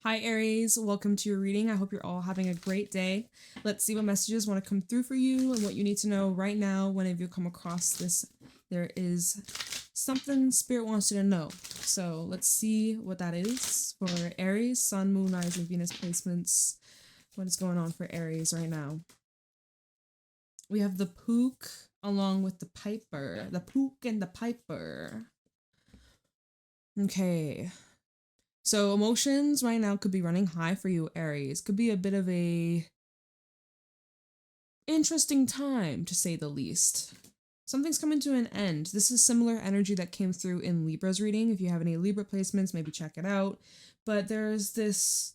Hi Aries, welcome to your reading. I hope you're all having a great day. Let's see what messages want to come through for you and what you need to know right now whenever you come across this. There is something Spirit wants you to know. So let's see what that is for Aries, Sun, Moon, Rising, Venus placements. What is going on for Aries right now? We have the Pook along with the Piper. The Pook and the Piper. Okay. So emotions right now could be running high for you, Aries. Could be a bit of a interesting time, to say the least. Something's coming to an end. This is similar energy that came through in Libra's reading. If you have any Libra placements, maybe check it out. But there's this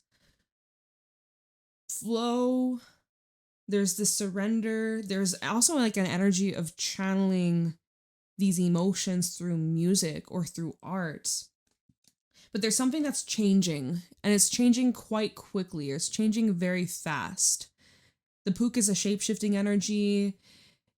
flow. There's this surrender. There's also like an energy of channeling these emotions through music or through art. But there's something that's changing, and it's changing quite quickly. It's changing very fast. The Pook is a shape-shifting energy.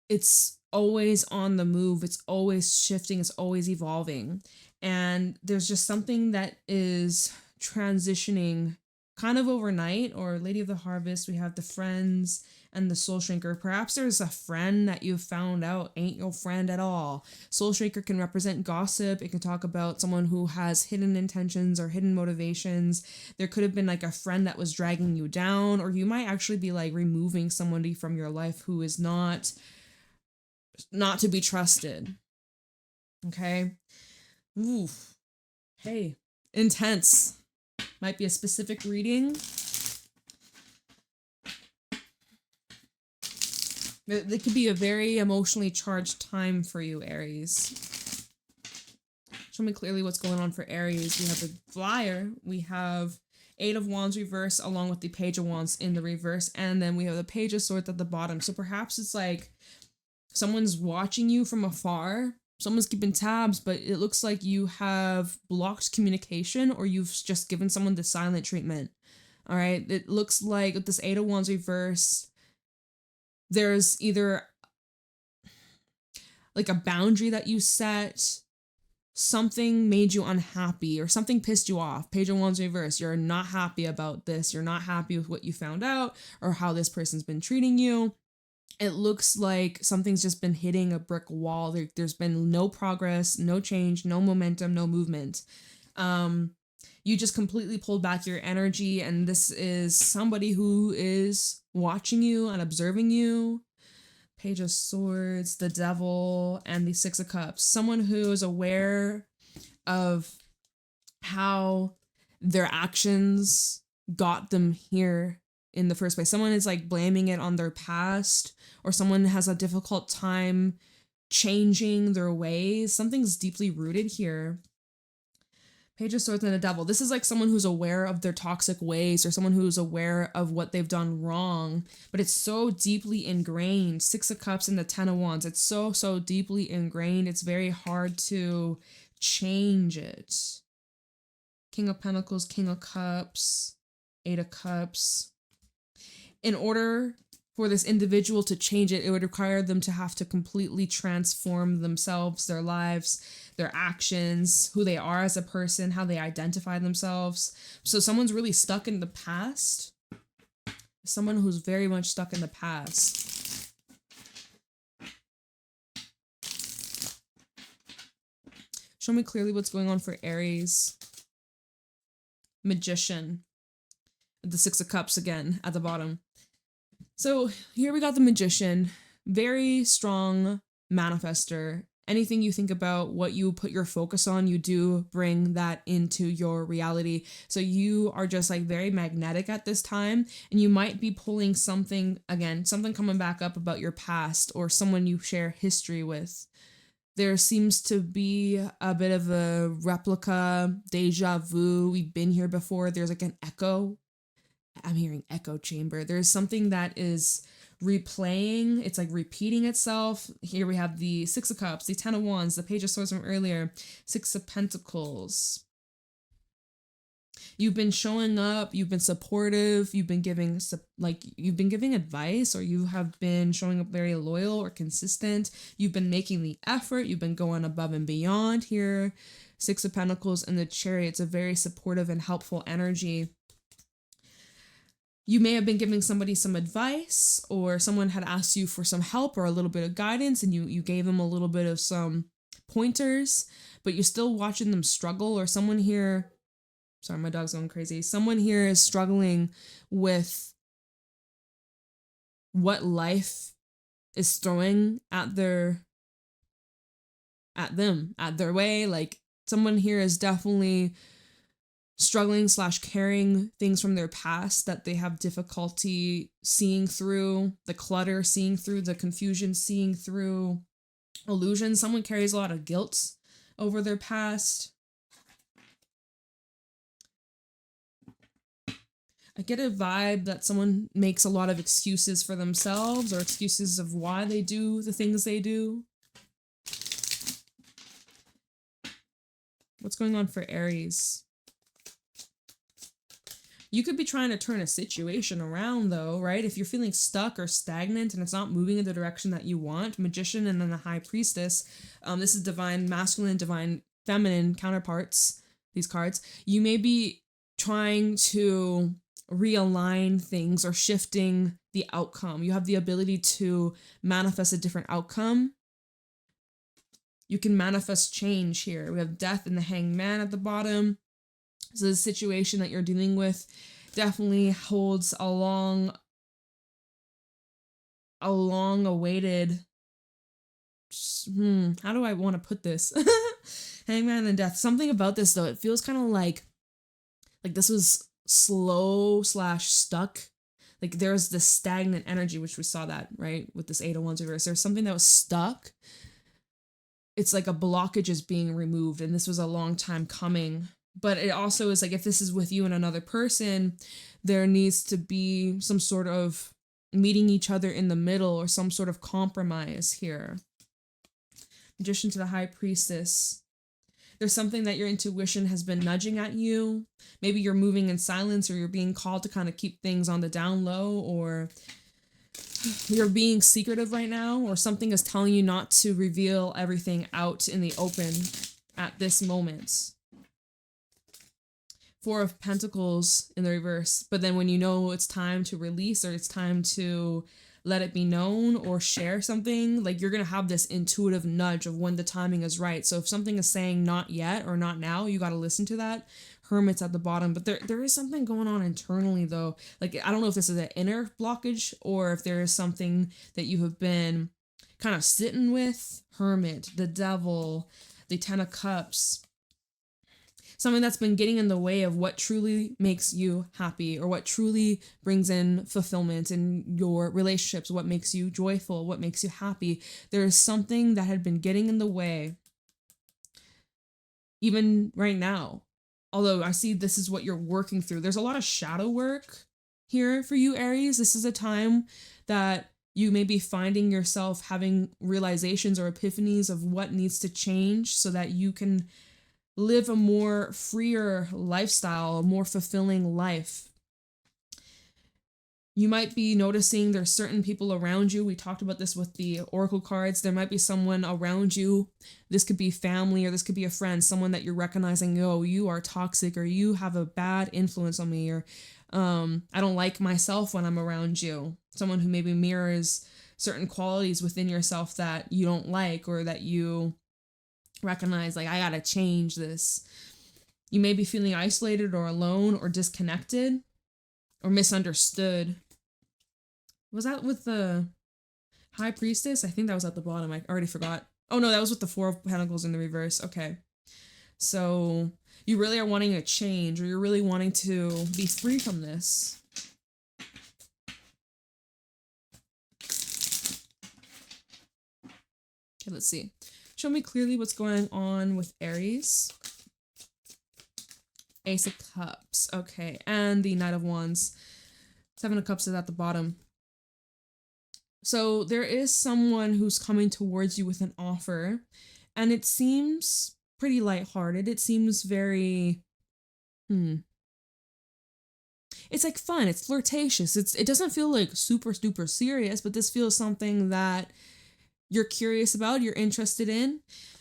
It's always on the move. It's always shifting. It's always evolving. And there's just something that is transitioning kind of overnight. Or Lady of the Harvest, we have the Friends and the Soul Shrinker. Perhaps there's a friend that you found out ain't your friend at all. Soul Shrinker can represent gossip. It can talk about someone who has hidden intentions or hidden motivations. There could have been like a friend that was dragging you down, or you might actually be like removing somebody from your life who is not to be trusted. Okay. Oof. Hey, intense. Might be a specific reading. It could be a very emotionally charged time for you, Aries. Show me clearly what's going on for Aries. We have the Flyer. We have Eight of Wands reverse along with the Page of Wands in the reverse. And then we have the Page of Swords at the bottom. So perhaps it's like someone's watching you from afar. Someone's keeping tabs, but it looks like you have blocked communication, or you've just given someone the silent treatment. All right. It looks like with this Eight of Wands reverse, there's either like a boundary that you set, something made you unhappy, or something pissed you off. Page of Wands reverse, you're not happy about this. You're not happy with what you found out or how this person's been treating you. It looks like something's just been hitting a brick wall. There's been no progress, no change, no momentum, no movement. You just completely pulled back your energy, and this is somebody who is watching you and observing you. Page of Swords, the Devil, and the Six of Cups. Someone who is aware of how their actions got them here in the first place. Someone is like blaming it on their past, or someone has a difficult time changing their ways. Something's deeply rooted here. Page of Swords and the Devil. This is like someone who's aware of their toxic ways, or someone who's aware of what they've done wrong, but it's so deeply ingrained. Six of Cups and the Ten of Wands. It's so deeply ingrained. It's very hard to change it. King of Pentacles, King of Cups, Eight of Cups. In order for this individual to change it, it would require them to have to completely transform themselves, their lives, their actions, who they are as a person, how they identify themselves. So someone's really stuck in the past. Someone who's very much stuck in the past. Show me clearly what's going on for Aries. Magician. The Six of Cups again at the bottom. So here we got the Magician, very strong manifester. Anything you think about, what you put your focus on, you do bring that into your reality. So you are just like very magnetic at this time, and you might be pulling something, again, something coming back up about your past or someone you share history with. There seems to be a bit of a replica, deja vu. We've been here before. There's like an echo. I'm hearing echo chamber. There's something that is replaying. It's like repeating itself. Here we have the Six of Cups, the Ten of Wands, the Page of Swords from earlier, Six of Pentacles. You've been showing up. You've been supportive. You've been giving advice, or you have been showing up very loyal or consistent. You've been making the effort. You've been going above and beyond here. Six of Pentacles and the Chariot. It's a very supportive and helpful energy. You may have been giving somebody some advice, or someone had asked you for some help or a little bit of guidance, and you gave them a little bit of some pointers, but you're still watching them struggle. Or someone here, sorry, my dog's going crazy. Someone here is struggling with what life is throwing at their way. Like, someone here is definitely struggling / carrying things from their past that they have difficulty seeing through the clutter, seeing through the confusion, seeing through illusions. Someone carries a lot of guilt over their past. I get a vibe that someone makes a lot of excuses for themselves, or excuses of why they do the things they do. What's going on for Aries? You could be trying to turn a situation around, though, right? If you're feeling stuck or stagnant and it's not moving in the direction that you want, Magician and then the High Priestess, this is divine masculine, divine feminine counterparts, these cards. You may be trying to realign things or shifting the outcome. You have the ability to manifest a different outcome. You can manifest change here. We have Death and the Hanged Man at the bottom. So the situation that you're dealing with definitely holds a long awaited, how do I want to put this? Hangman and Death. Something about this, though, it feels kind of like this was slow / stuck. Like, there's this stagnant energy, which we saw that, right? With this 8 of Wands reverse. There's something that was stuck. It's like a blockage is being removed, and this was a long time coming. But it also is like, if this is with you and another person, there needs to be some sort of meeting each other in the middle, or some sort of compromise here. Magician to the High Priestess. There's something that your intuition has been nudging at you. Maybe you're moving in silence, or you're being called to kind of keep things on the down low, or you're being secretive right now, or something is telling you not to reveal everything out in the open at this moment. 4 of Pentacles in the reverse. But then when you know it's time to release, or it's time to let it be known or share something, like, you're going to have this intuitive nudge of when the timing is right. So if something is saying not yet or not now, you got to listen to that. Hermit's at the bottom. But there is something going on internally, though. Like, I don't know if this is an inner blockage, or if there is something that you have been kind of sitting with. Hermit, the Devil, the 10 of Cups. Something that's been getting in the way of what truly makes you happy, or what truly brings in fulfillment in your relationships, what makes you joyful, what makes you happy. There is something that had been getting in the way, even right now. Although I see this is what you're working through. There's a lot of shadow work here for you, Aries. This is a time that you may be finding yourself having realizations or epiphanies of what needs to change, so that you can live a more freer lifestyle, a more fulfilling life. You might be noticing there's certain people around you. We talked about this with the Oracle cards. There might be someone around you. This could be family, or this could be a friend, someone that you're recognizing, oh, you are toxic, or you have a bad influence on me, or I don't like myself when I'm around you. Someone who maybe mirrors certain qualities within yourself that you don't like, or that you recognize, like, I gotta change this. You may be feeling isolated or alone or disconnected or misunderstood. Was that with the High Priestess? I think that was at the bottom. I already forgot. Oh no, that was with the 4 of Pentacles in the reverse. Okay. So you really are wanting a change, or you're really wanting to be free from this. Okay, let's see. Show me clearly what's going on with Aries. Ace of Cups. Okay. And the Knight of Wands. 7 of Cups is at the bottom. So there is someone who's coming towards you with an offer, and it seems pretty lighthearted. It seems very, it's like fun. It's flirtatious. It doesn't feel like super, super serious, but this feels something that you're curious about, you're interested in.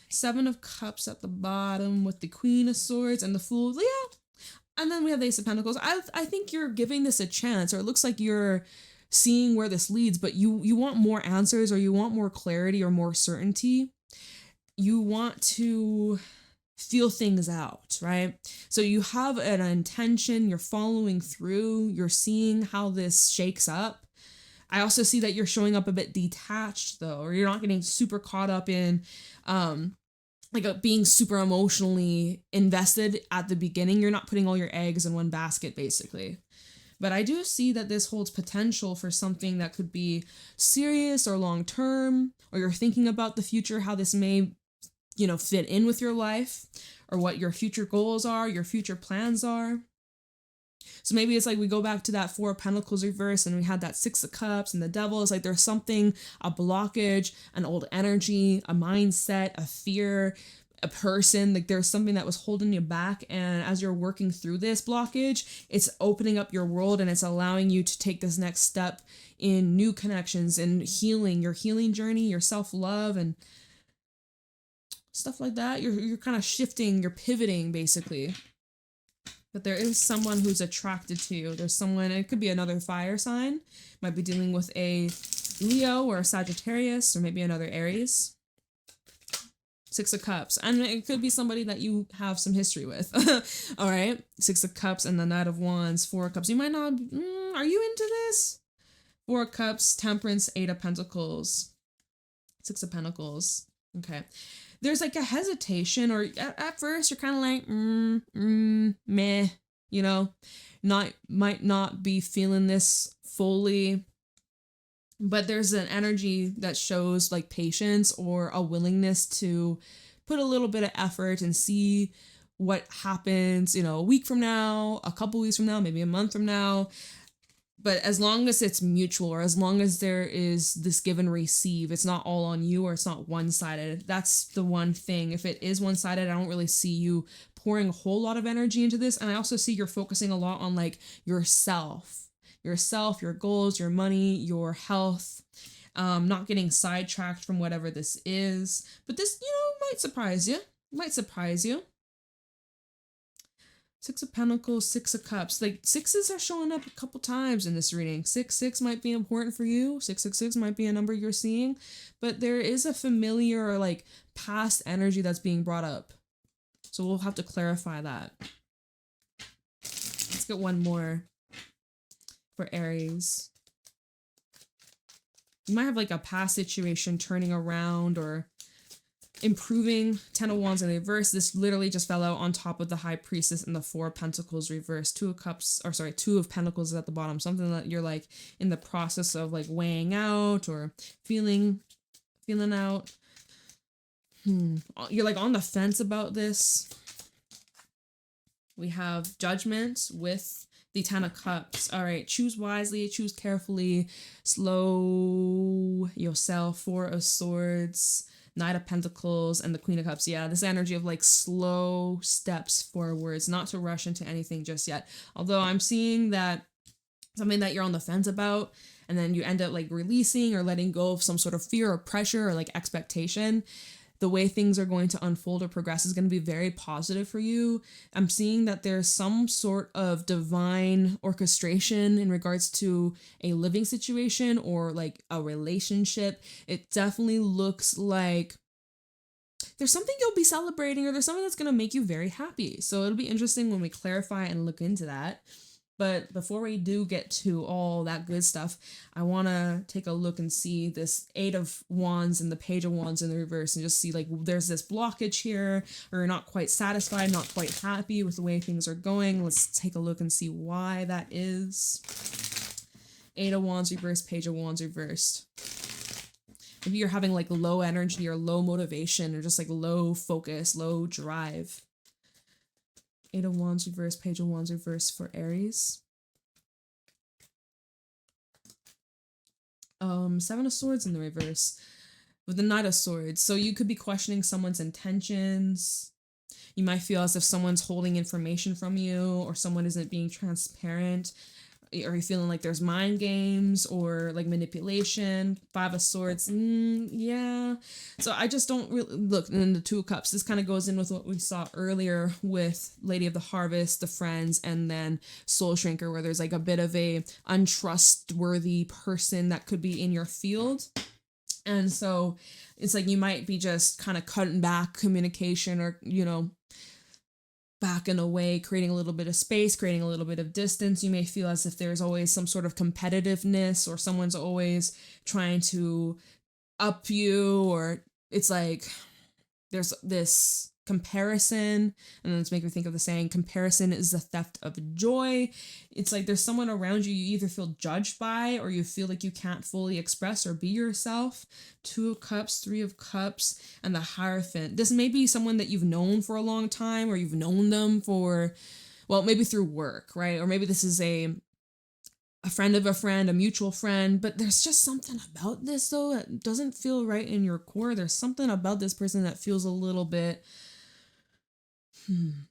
7 of Cups at the bottom with the Queen of Swords and the Fool. Yeah, And then we have the Ace of Pentacles. I think you're giving this a chance, or it looks like you're seeing where this leads, but you want more answers, or you want more clarity or more certainty. You want to feel things out, right? So you have an intention, you're following through, you're seeing how this shakes up. I also see that you're showing up a bit detached though, or you're not getting super caught up in being super emotionally invested at the beginning. You're not putting all your eggs in one basket basically. But I do see that this holds potential for something that could be serious or long term, or you're thinking about the future, how this may, fit in with your life, or what your future goals are, your future plans are. So maybe it's like we go back to that Four of Pentacles reverse, and we had that Six of Cups and the Devil. It's like there's something, a blockage, an old energy, a mindset, a fear, a person, like there's something that was holding you back, and as you're working through this blockage, it's opening up your world, and it's allowing you to take this next step in new connections and healing, your healing journey, your self-love and stuff like that. You're kind of shifting, you're pivoting basically. But there is someone who's attracted to you. There's someone, it could be another fire sign, might be dealing with a Leo or a Sagittarius, or maybe another Aries. Six of Cups. And it could be somebody that you have some history with. All right. Six of Cups and the Knight of Wands, Four of Cups. You might not, are you into this? Four of Cups, Temperance, Eight of Pentacles, Six of Pentacles. Okay. There's like a hesitation, or at first you're kind of like, meh, might not be feeling this fully. But there's an energy that shows like patience, or a willingness to put a little bit of effort and see what happens, a week from now, a couple weeks from now, maybe a month from now. But as long as it's mutual, or as long as there is this give and receive, it's not all on you, or it's not one-sided. That's the one thing. If it is one-sided, I don't really see you pouring a whole lot of energy into this. And I also see you're focusing a lot on like yourself, your goals, your money, your health, not getting sidetracked from whatever this is. But this, might surprise you. Six of Pentacles, Six of Cups. Like sixes are showing up a couple times in this reading. 6 might be important for you. 666 might be a number you're seeing. But there is a familiar or like past energy that's being brought up. So we'll have to clarify that. Let's get one more for Aries. You might have like a past situation turning around or improving. 10 of Wands in reverse. This literally just fell out on top of the High Priestess and the Four of Pentacles reverse. Two of Pentacles is at the bottom. Something that you're like in the process of like weighing out or feeling out. You're like on the fence about this. We have Judgment with the 10 of Cups. All right, choose wisely, choose carefully, slow yourself. Four of Swords, Knight of Pentacles, and the Queen of Cups. Yeah, this energy of like slow steps forwards, not to rush into anything just yet. Although I'm seeing that something that you're on the fence about, and then you end up like releasing or letting go of some sort of fear or pressure or like expectation. The way things are going to unfold or progress is going to be very positive for you. I'm seeing that there's some sort of divine orchestration in regards to a living situation or like a relationship. It definitely looks like there's something you'll be celebrating, or there's something that's going to make you very happy. So it'll be interesting when we clarify and look into that. But before we do get to all that good stuff, I want to take a look and see this Eight of Wands and the Page of Wands in the reverse, and just see like there's this blockage here, or you're not quite satisfied, not quite happy with the way things are going. Let's take a look and see why that is. Eight of Wands reversed, Page of Wands reversed. Maybe you're having like low energy or low motivation, or just like low focus, low drive. Eight of Wands reverse, Page of Wands reverse for Aries. Seven of Swords in the reverse with the Knight of Swords. So you could be questioning someone's intentions. You might feel as if someone's holding information from you, or someone isn't being transparent. Are you feeling like there's mind games or like manipulation? Five of Swords, yeah. So I just don't really look. And then the Two of Cups. This kind of goes in with what we saw earlier with Lady of the Harvest, the Friends, and then Soul Shrinker, where there's like a bit of a untrustworthy person that could be in your field. And so it's like you might be just kind of cutting back communication, or, you know, backing away, creating a little bit of space, creating a little bit of distance. You may feel as if there's always some sort of competitiveness, or someone's always trying to up you, or it's like there's this comparison. And then it's making me think of the saying, comparison is the theft of joy. It's like there's someone around you either feel judged by, or you feel like you can't fully express or be yourself. Two of Cups, Three of Cups, and the Hierophant. This may be someone that you've known for a long time, or you've known them for, well, maybe through work, right? Or maybe this is a friend of a friend, a mutual friend, but there's just something about this though that doesn't feel right in your core. There's something about this person that feels a little bit,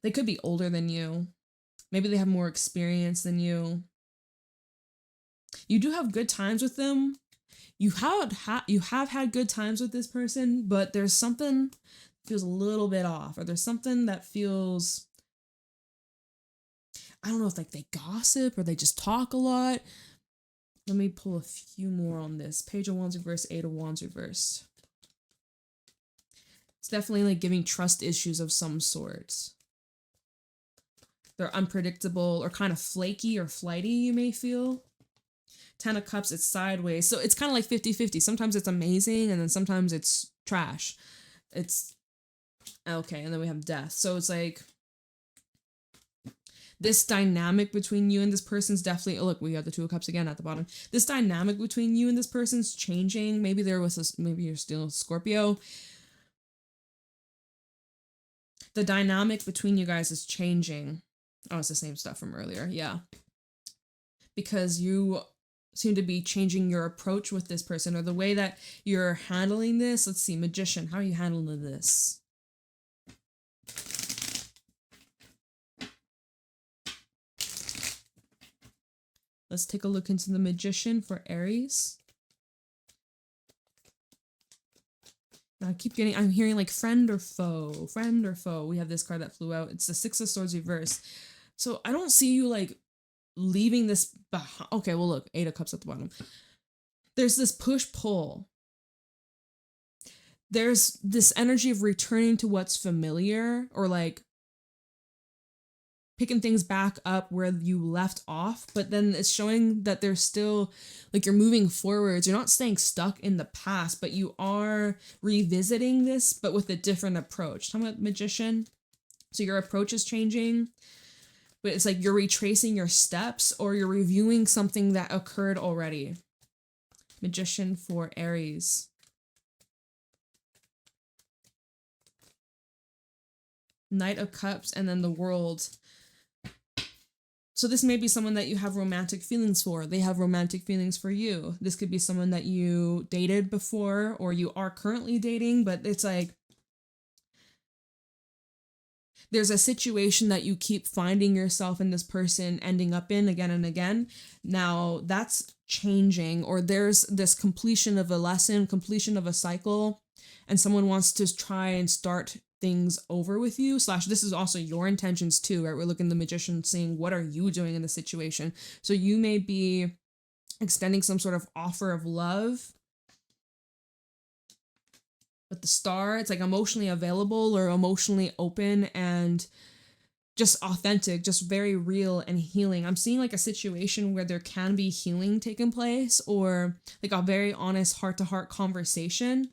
they could be older than you. Maybe they have more experience than you. You do have good times with them. You have had good times with this person, but there's something that feels a little bit off, or there's something that feels, I don't know if like they gossip or they just talk a lot. Let me pull a few more on this. Page of Wands reversed, Eight of Wands reversed. It's definitely like giving trust issues of some sort. They're unpredictable or kind of flaky or flighty, you may feel. Ten of Cups, it's sideways. So it's kind of like 50-50. Sometimes it's amazing, and then sometimes it's trash. It's okay, and then we have Death. So it's like this dynamic between you and this person's definitely, look, we have the Two of Cups again at the bottom. This dynamic between you and this person's changing. Maybe there was this, maybe you're still Scorpio. The dynamic between you guys is changing. Oh, it's the same stuff from earlier. Yeah. Because you seem to be changing your approach with this person, or the way that you're handling this. Let's see, Magician, how are you handling this? Let's take a look into the Magician for Aries. I'm hearing like friend or foe, friend or foe. We have this card that flew out. It's the Six of Swords reversed. So I don't see you like leaving this behind. Okay, well look, Eight of Cups at the bottom. There's this push-pull. There's this energy of returning to what's familiar, or like picking things back up where you left off, but then it's showing that there's still, like, you're moving forwards. You're not staying stuck in the past, but you are revisiting this, but with a different approach. Talking about Magician. So your approach is changing, but it's like you're retracing your steps, or you're reviewing something that occurred already. Magician for Aries. Knight of Cups, and then the World. So this may be someone that you have romantic feelings for. They have romantic feelings for you. This could be someone that you dated before, or you are currently dating, but it's like there's a situation that you keep finding yourself and this person ending up in again and again. Now that's changing, or there's this completion of a lesson, completion of a cycle, and someone wants to try and start things over with you, / this is also your intentions too, right? We're looking at the Magician, seeing what are you doing in the situation. So you may be extending some sort of offer of love. But the Star, it's like emotionally available or emotionally open and just authentic, just very real and healing. I'm seeing like a situation where there can be healing taking place, or like a very honest heart-to-heart conversation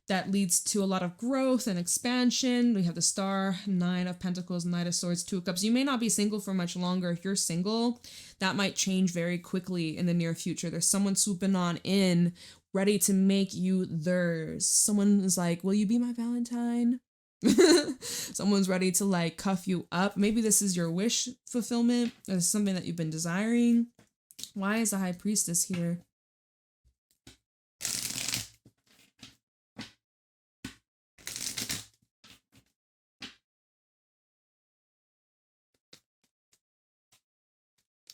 that leads to a lot of growth and expansion. We have the Star, Nine of Pentacles, Knight of Swords, Two of Cups. You may not be single for much longer. If you're single, that might change very quickly in the near future. There's someone swooping on in, ready to make you theirs. Someone is like, will you be my Valentine? Someone's ready to like cuff you up. Maybe this is your wish fulfillment. This is something that you've been desiring. Why is the High Priestess here?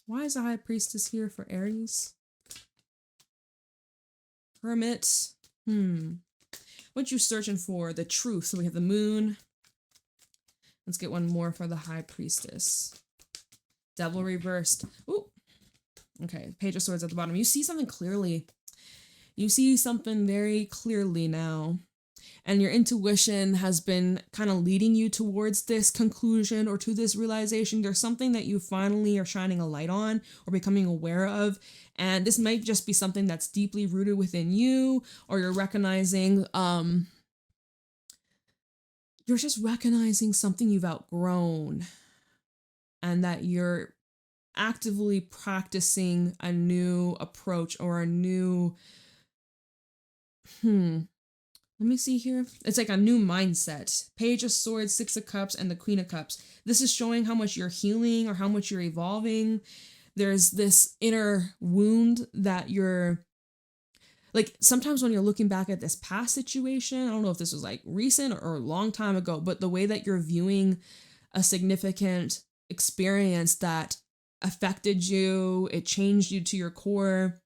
Why is the High Priestess here for Aries? Hermit. What you searching for? The truth. So we have the Moon. Let's get one more for the High Priestess. Devil reversed. Ooh. Okay, Page of Swords at the bottom. You see something clearly. You see something very clearly now. And your intuition has been kind of leading you towards this conclusion or to this realization. There's something that you finally are shining a light on or becoming aware of. And this might just be something that's deeply rooted within you, or you're recognizing, you're just recognizing something you've outgrown and that you're actively practicing a new approach or a new, let me see here. It's like a new mindset. Page of Swords, Six of Cups, and the Queen of Cups. This is showing how much you're healing or how much you're evolving. There's this inner wound that you're, like, sometimes when you're looking back at this past situation, I don't know if this was like recent or a long time ago, but the way that you're viewing a significant experience that affected you, it changed you to your core.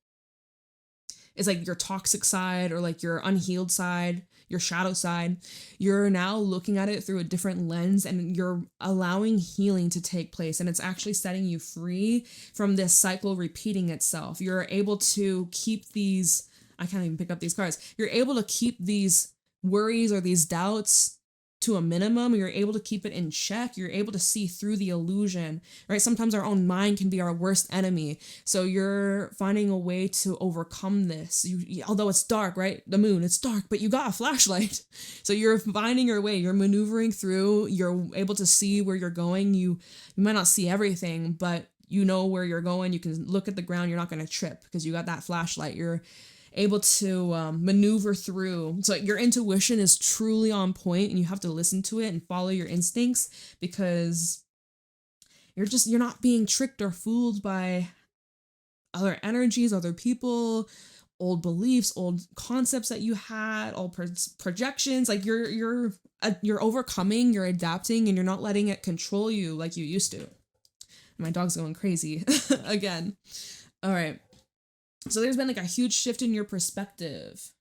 It's like your toxic side or like your unhealed side, your shadow side. You're now looking at it through a different lens and you're allowing healing to take place. And it's actually setting you free from this cycle repeating itself. You're able to keep these, I can't even pick up these cards. You're able to keep these worries or these doubts to a minimum. You're able to keep it in check. You're able to see through the illusion, right? Sometimes our own mind can be our worst enemy. So you're finding a way to overcome this. Although it's dark, right? The moon, it's dark, but you got a flashlight. So you're finding your way. You're maneuvering through. You're able to see where you're going. You might not see everything, but you know where you're going. You can look at the ground. You're not going to trip because you got that flashlight. You're able to maneuver through. So your intuition is truly on point and you have to listen to it and follow your instincts because you're not being tricked or fooled by other energies, other people, old beliefs, old concepts that you had, old projections. Like you're overcoming, you're adapting, and you're not letting it control you like you used to. My dog's going crazy again. All right. So there's been like a huge shift in your perspective,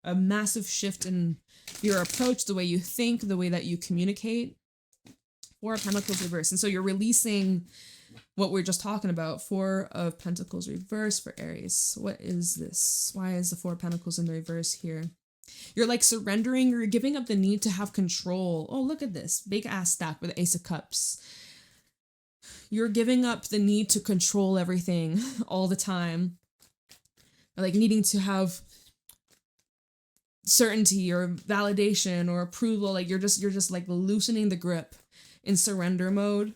a massive shift in your approach, the way you think, the way that you communicate. Four of Pentacles reverse. And so you're releasing what we're just talking about. Four of Pentacles reverse for Aries. What is this? Why is the Four of Pentacles in the reverse here? You're like surrendering, you're giving up the need to have control. Oh, look at this big ass stack with the Ace of Cups. You're giving up the need to control everything all the time. Like needing to have certainty or validation or approval. Like you're just like loosening the grip in surrender mode,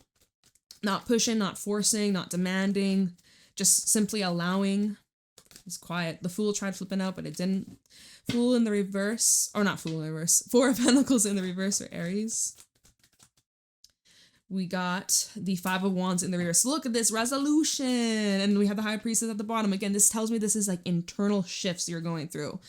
not pushing, not forcing, not demanding, just simply allowing. It's quiet. The Fool tried flipping out, but it didn't. Fool in the reverse, or not Fool in the reverse. Four of Pentacles in the reverse for Aries. We got the Five of Wands in the reverse. Look at this resolution. And we have the High Priestess at the bottom. Again, this tells me this is like internal shifts you're going through.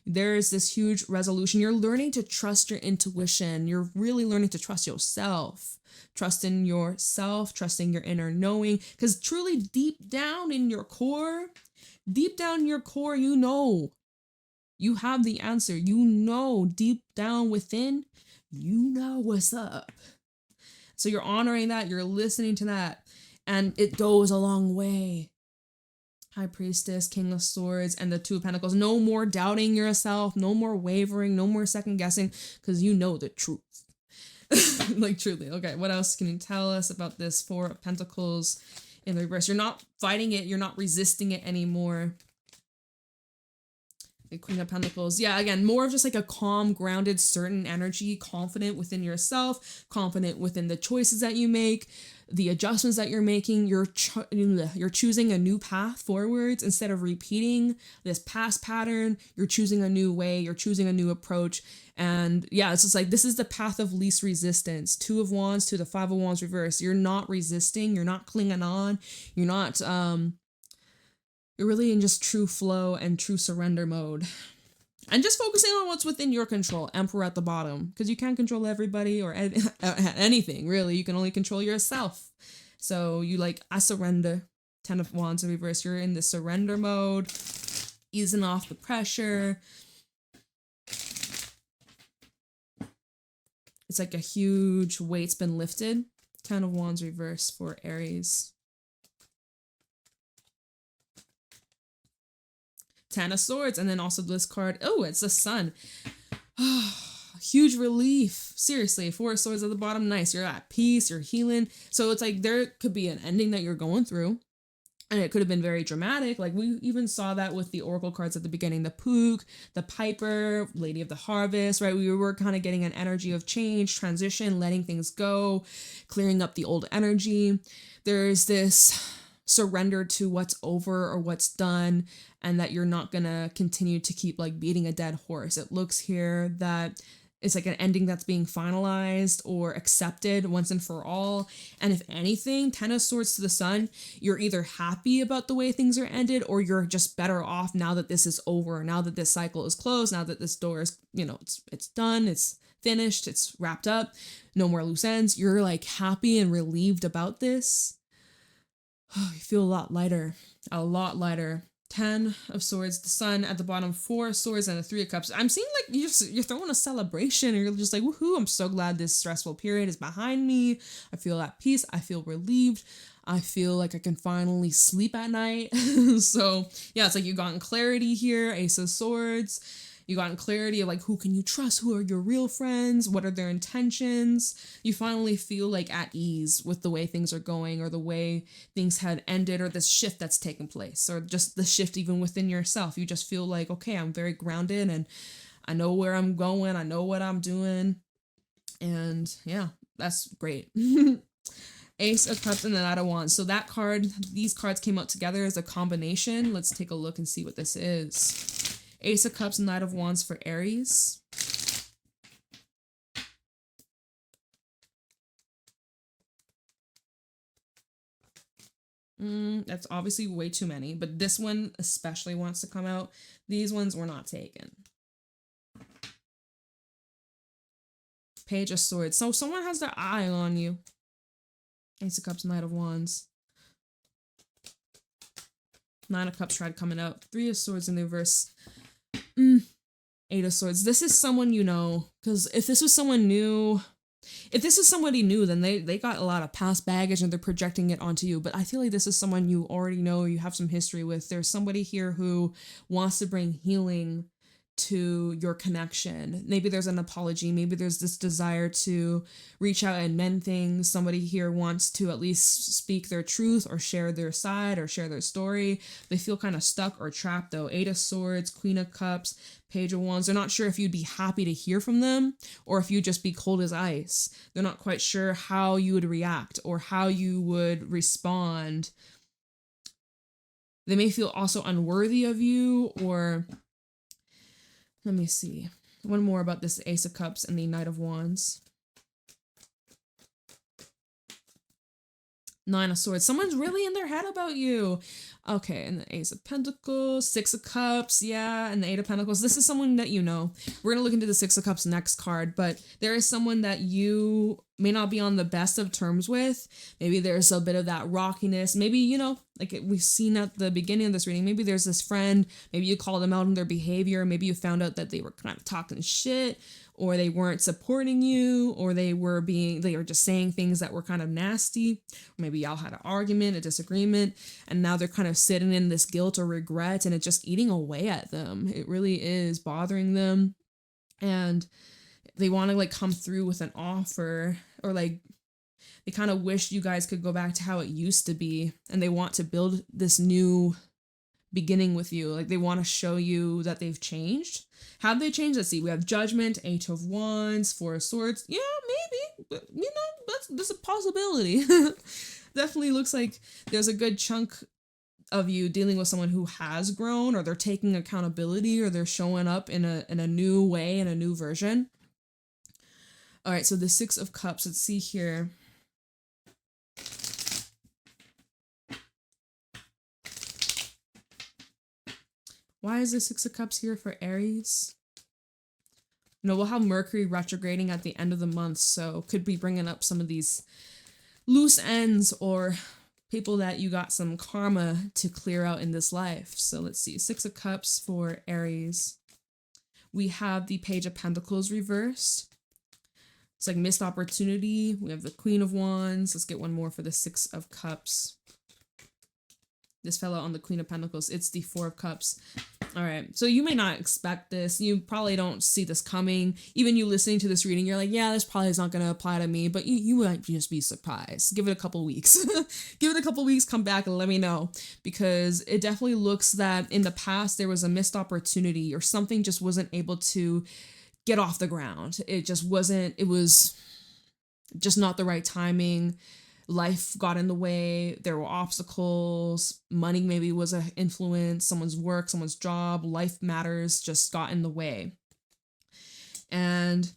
There's this huge resolution. You're learning to trust your intuition. You're really learning to trust yourself. Trust in yourself, trusting your inner knowing. Because truly deep down in your core, you know. You have the answer. You know deep down within, you know what's up. So you're honoring that, you're listening to that, and it goes a long way. High Priestess, King of Swords, and the Two of Pentacles. No more doubting yourself, no more wavering, no more second guessing, because you know the truth. Like truly. Okay, what else can you tell us about this Four of Pentacles in the reverse? You're not fighting it, you're not resisting it anymore. The Queen of Pentacles. Yeah, again, more of just like a calm, grounded, certain energy, confident within yourself, confident within the choices that you make, the adjustments that you're making. You're choosing a new path forwards instead of repeating this past pattern. You're choosing a new way. You're choosing a new approach. And yeah, it's just like, this is the path of least resistance. Two of Wands to the Five of Wands reverse. You're not resisting. You're not clinging on. You're not, you're really in just true flow and true surrender mode. And just focusing on what's within your control. Emperor at the bottom. Because you can't control everybody or anything, really. You can only control yourself. So you like, I surrender. Ten of Wands in reverse. You're in the surrender mode, easing off the pressure. It's like a huge weight's been lifted. Ten of Wands reverse for Aries. Ten of Swords, and then also this card. Oh, it's the Sun. Huge relief. Seriously, Four of Swords at the bottom. Nice. You're at peace. You're healing. So it's like there could be an ending that you're going through. And it could have been very dramatic. Like we even saw that with the Oracle cards at the beginning. The Pook, the Piper, Lady of the Harvest, right? We were kind of getting an energy of change, transition, letting things go, clearing up the old energy. There's this surrender to what's over or what's done, and that you're not gonna continue to keep like beating a dead horse. It looks here that it's like an ending that's being finalized or accepted once and for all. And if anything, Ten of Swords to the Sun, you're either happy about the way things are ended, or you're just better off now that this is over, now that this cycle is closed, now that this door is, you know, it's done, it's finished, it's wrapped up, no more loose ends. You're like happy and relieved about this. Oh, you feel a lot lighter, a lot lighter. Ten of Swords, the Sun at the bottom, Four of Swords, and the Three of Cups. I'm seeing like you're throwing a celebration, and you're just like, woohoo, I'm so glad this stressful period is behind me. I feel at peace. I feel relieved. I feel like I can finally sleep at night. So yeah, it's like you've gotten clarity here. Ace of Swords. You gotten clarity of like, who can you trust? Who are your real friends? What are their intentions? You finally feel like at ease with the way things are going, or the way things had ended, or this shift that's taken place, or just the shift even within yourself. You just feel like, okay, I'm very grounded and I know where I'm going. I know what I'm doing. And yeah, that's great. Ace of Cups and the Knight of Wands. So that card, these cards came out together as a combination. Let's take a look and see what this is. Ace of Cups, Knight of Wands for Aries. That's obviously way too many, but this one especially wants to come out. These ones were not taken. Page of Swords. So someone has their eye on you. Ace of Cups, Knight of Wands. Nine of Cups tried coming out. Three of Swords in the reverse. Eight of Swords. This is someone you know, because if this was someone new, if this is somebody new, then they got a lot of past baggage and they're projecting it onto you. But I feel like this is someone you already know, you have some history with. There's somebody here who wants to bring healing to your connection. Maybe there's an apology. Maybe there's this desire to reach out and mend things. Somebody here wants to at least speak their truth or share their side or share their story. They feel kind of stuck or trapped though. Eight of Swords, Queen of Cups, Page of Wands. They're not sure if you'd be happy to hear from them or if you'd just be cold as ice. They're not quite sure how you would react or how you would respond. They may feel also unworthy of you, or let me see. One more about this Ace of Cups and the Knight of Wands. Nine of Swords. Someone's really in their head about you. Okay, and the Ace of Pentacles, Six of Cups, yeah, and the Eight of Pentacles. This is someone that you know. We're going to look into the Six of Cups next card, but there is someone that you may not be on the best of terms with. Maybe there's a bit of that rockiness. Maybe, you know, like we've seen at the beginning of this reading, maybe there's this friend, maybe you called them out on their behavior. Maybe you found out that they were kind of talking shit, or they weren't supporting you, or they were just saying things that were kind of nasty. Or maybe y'all had an argument, a disagreement, and now they're kind of sitting in this guilt or regret, and it's just eating away at them. It really is bothering them, and they want to like come through with an offer, or like they kind of wish you guys could go back to how it used to be, and they want to build this new beginning with you. Like they want to show you that they've changed. Have they changed? Let's see. We have Judgment, Eight of Wands, Four of Swords. Yeah, maybe, but you know, that's a possibility. Definitely looks like there's a good chunk of you dealing with someone who has grown, or they're taking accountability, or they're showing up in a new way, in a new version. All right, so the Six of Cups, let's see here. Why is the Six of Cups here for Aries? You know, we'll have Mercury retrograding at the end of the month, so could be bringing up some of these loose ends or people that you got some karma to clear out in this life. So let's see, 6 of Cups for Aries. We have the Page of Pentacles reversed. It's like missed opportunity. We have the Queen of Wands. Let's get one more for the 6 of Cups. This fell out on the Queen of Pentacles. It's the 4 of Cups. All right. So you may not expect this. You probably don't see this coming. Even you listening to this reading, you're like, yeah, this probably is not going to apply to me. But you might just be surprised. Give it a couple weeks. Give it a couple weeks. Come back and let me know. Because it definitely looks that in the past there was a missed opportunity or something just wasn't able to get off the ground. It just wasn't. It was just not the right timing. Life got in the way, there were obstacles, money maybe was an influence, someone's work, someone's job, life matters just got in the way. And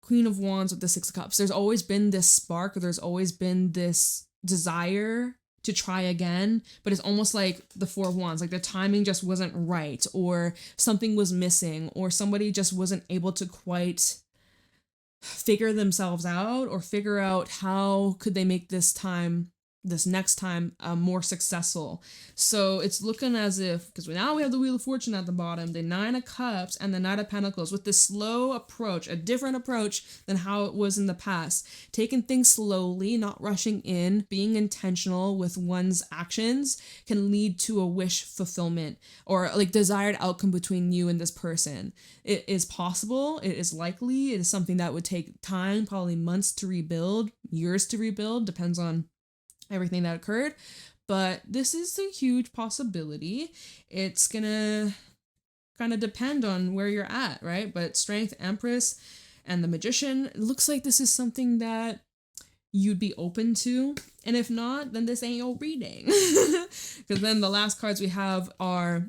Queen of Wands with the 6 of Cups. There's always been this spark, there's always been this desire to try again, but it's almost like the 4 of Wands, like the timing just wasn't right, or something was missing, or somebody just wasn't able to quite figure themselves out or figure out how could they make this next time more successful. So it's looking as if, because now we have the Wheel of Fortune at the bottom, the 9 of Cups and the Knight of Pentacles with this slow approach, a different approach than how it was in the past. Taking things slowly, not rushing in, being intentional with one's actions can lead to a wish fulfillment or like desired outcome between you and this person. It is possible, it is likely, it is something that would take time, probably months to rebuild, years to rebuild, depends on everything that occurred, but this is a huge possibility. It's gonna kind of depend on where you're at, right? But Strength, Empress, and the Magician, it looks like this is something that you'd be open to, and if not, then this ain't your reading. Because then the last cards we have are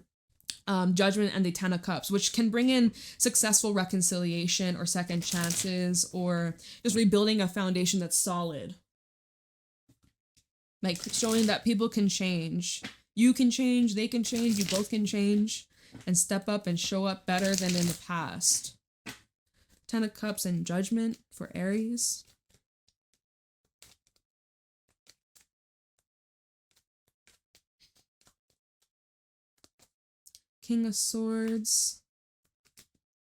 Judgment and the 10 of Cups, which can bring in successful reconciliation or second chances or just rebuilding a foundation that's solid. Like showing that people can change. You can change, they can change, you both can change and step up and show up better than in the past. 10 of Cups and Judgment for Aries. King of Swords.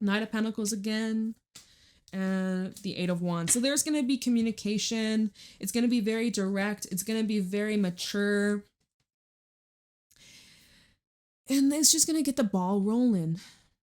Knight of Pentacles again. And the 8 of Wands. So there's going to be communication. It's going to be very direct. It's going to be very mature. And it's just going to get the ball rolling.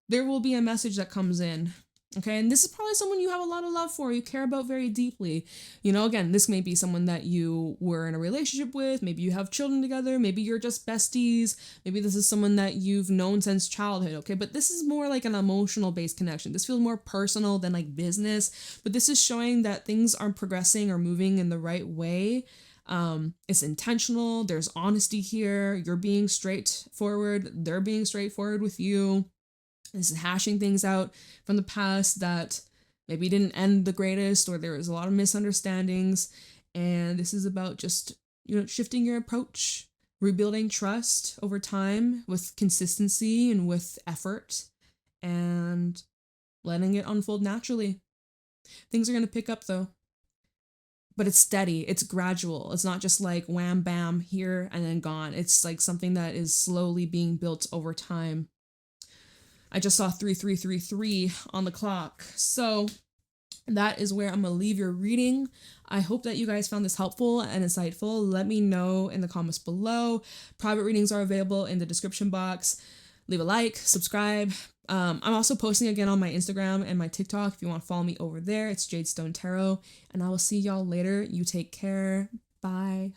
There will be a message that comes in. Okay, and this is probably someone you have a lot of love for, you care about very deeply. You know, again, this may be someone that you were in a relationship with, maybe you have children together, maybe you're just besties, maybe this is someone that you've known since childhood, okay? But this is more like an emotional-based connection. This feels more personal than like business, but this is showing that things are progressing or moving in the right way. It's intentional, there's honesty here, you're being straightforward, they're being straightforward with you. This is hashing things out from the past that maybe didn't end the greatest, or there was a lot of misunderstandings. And this is about just, you know, shifting your approach, rebuilding trust over time with consistency and with effort, and letting it unfold naturally. Things are going to pick up though, but it's steady, it's gradual. It's not just like wham, bam, here and then gone. It's like something that is slowly being built over time. I just saw 3333 on the clock. So that is where I'm going to leave your reading. I hope that you guys found this helpful and insightful. Let me know in the comments below. Private readings are available in the description box. Leave a like, subscribe. I'm also posting again on my Instagram and my TikTok. If you want to follow me over there, it's JadeStoneTarot. And I will see y'all later. You take care. Bye.